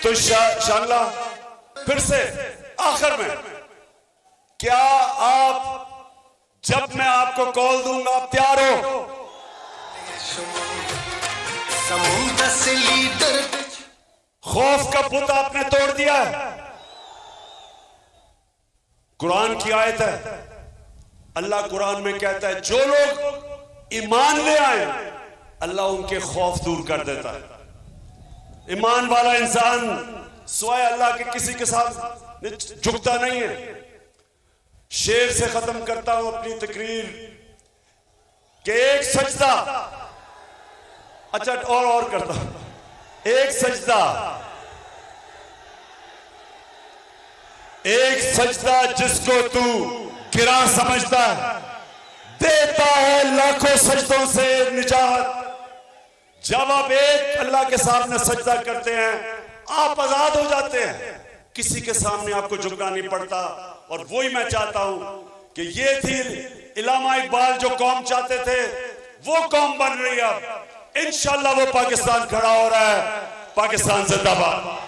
तो शांगला फिर से आखिर में, क्या आप जब मैं आपको कॉल दूंगा आप तैयार हो? समुद्र से लीडर खौफ का पुत आपने तोड़ दिया है। कुरान की आयत है, अल्लाह कुरान में कहता है जो लोग ईमान ले आए अल्लाह उनके खौफ दूर कर देता है। ईमान वाला इंसान स्वाय अल्लाह के किसी के साथ झुकता नहीं है। शेर से खत्म करता हूं अपनी तकरीर कि एक सजदा, अच्छा और करता हूं, एक सजदा जिसको तू गिरा समझता है देता है लाखों सजदों से निजात। जब आप एक अल्लाह के सामने सजदा करते हैं आप आजाद हो जाते हैं, किसी के सामने आपको झुकना नहीं पड़ता। और वही मैं चाहता हूं कि ये थी इलामा इकबाल जो कौम चाहते थे वो कौम बन रही है। अब इंशाल्लाह वो पाकिस्तान खड़ा हो रहा है। पाकिस्तान जिंदाबाद।